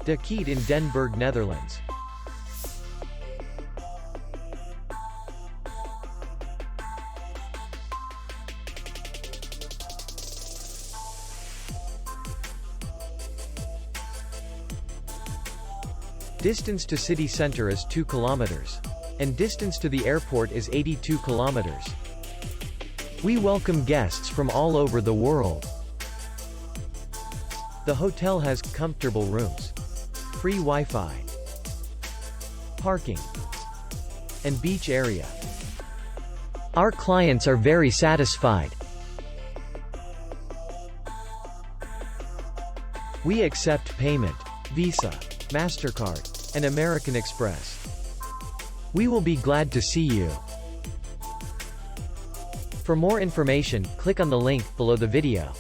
De Keet in Den Burg, Netherlands. Distance to city center is 2 kilometers. And distance to the airport is 82 kilometers. We welcome guests from all over the world. The hotel has comfortable rooms, free Wi-Fi, parking, and beach area. Our clients are very satisfied. We accept payment, Visa, MasterCard, and American Express. We will be glad to see you. For more information, click on the link below the video.